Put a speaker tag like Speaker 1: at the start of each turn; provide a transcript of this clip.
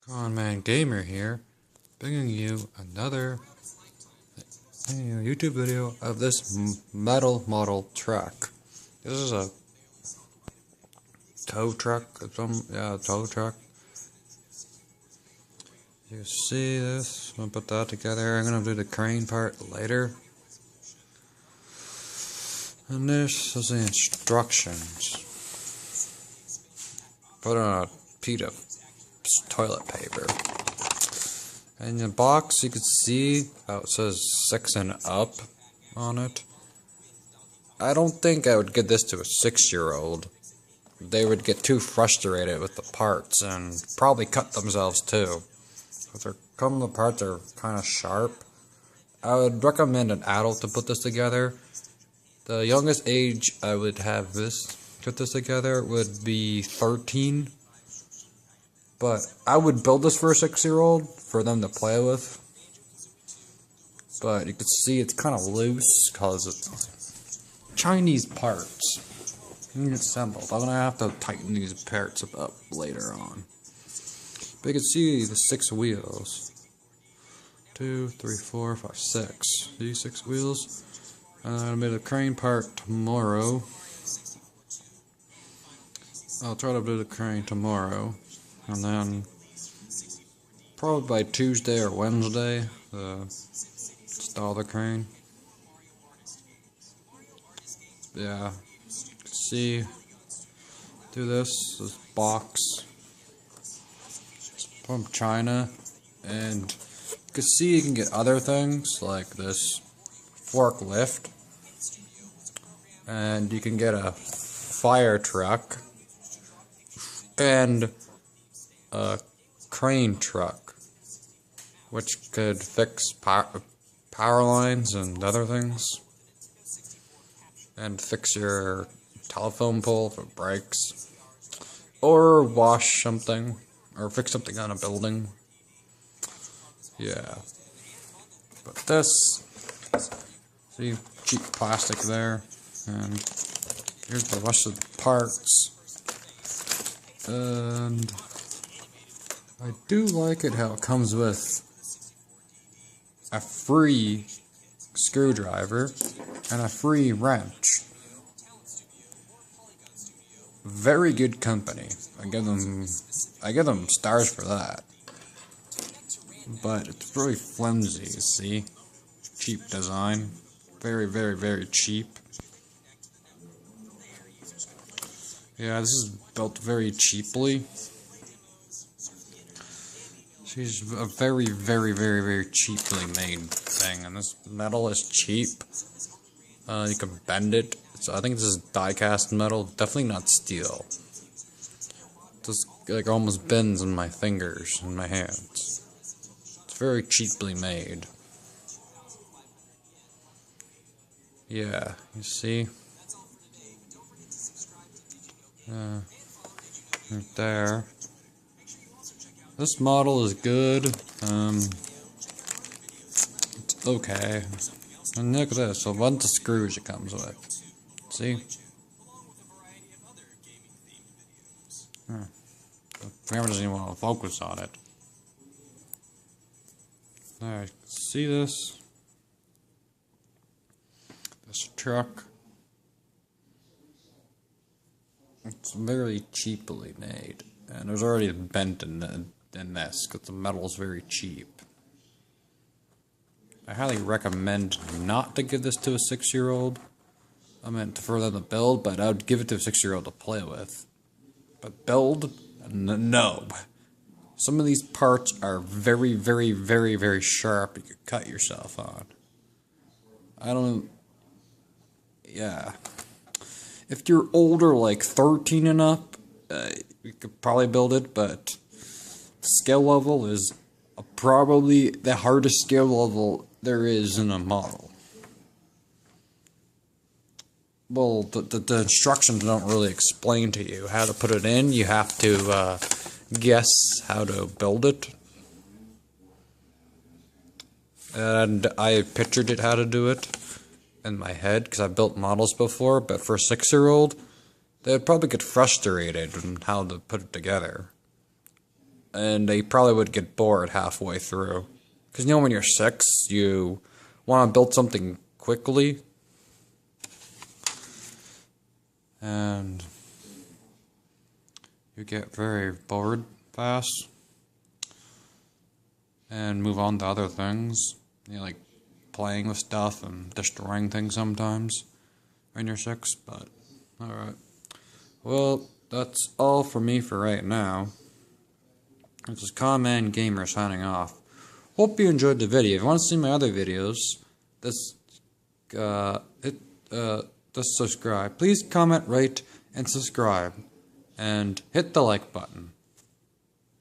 Speaker 1: Conman Gamer here, bringing you another YouTube video of this metal model truck. This is a tow truck, tow truck. You see this? I'm gonna put that together. I'm gonna do the crane part later. And this is the instructions. Put on a piece of toilet paper. In the box, you can see how it says 6 and up on it. I don't think I would give this to a 6-year-old. They would get too frustrated with the parts and probably cut themselves too. Because the parts are kind of sharp. I would recommend an adult to put this together. The youngest age I would have put this together would be 13. But I would build this for a 6-year-old for them to play with. But you can see it's kind of loose because it's Chinese parts. Assembled. I'm gonna have to tighten these parts up later on. But you can see the 6 wheels. 2, 3, 4, 5, 6. These 6 wheels. I'm gonna make the crane part tomorrow. I'll try to do the crane tomorrow. And then, probably by Tuesday or Wednesday, install the crane. Yeah, see, do this box from China, and you can see you can get other things like this forklift, and you can get a fire truck, and a crane truck, which could fix power lines and other things, and fix your telephone pole if it breaks, or wash something, or fix something on a building. Yeah, but this, see, cheap plastic there, and here's the rest of the parts, and I do like it how it comes with a free screwdriver and a free wrench. Very good company. I give them stars for that. But it's really flimsy, you see? Cheap design. Very, very, very cheap. Yeah, this is built very cheaply. She's a very, very, very, very cheaply made thing, and this metal is cheap. You can bend it. So I think this is die-cast metal, definitely not steel. Just like almost bends in my fingers and my hands. It's very cheaply made. Yeah, you see? Right there. This model is good. It's okay. And look at this, a bunch of screws it comes with. See? The camera doesn't even want to focus on it. Alright, see this? This truck. It's very cheaply made. And there's already a bent in this, because the metal is very cheap. I highly recommend not to give this to a 6-year-old. I meant for them to build, but I would give it to a 6-year-old to play with. But build? No. Some of these parts are very, very, very, very sharp. You could cut yourself on. Yeah. If you're older, like 13 and up, you could probably build it, but the skill level is probably the hardest skill level there is in a model. Well, the instructions don't really explain to you how to put it in. You have to guess how to build it. And I pictured it how to do it in my head, because I've built models before, but for a 6-year-old, they would probably get frustrated on how to put it together. and they probably would get bored halfway through. Because, when you're 6, you want to build something quickly, and you get very bored fast, and move on to other things. Like playing with stuff and destroying things sometimes when you're 6, but alright. Well, that's all for me for right now. This is Common Gamer signing off. Hope you enjoyed the video. If you want to see my other videos, just subscribe. Please comment, rate, and subscribe. And hit the like button.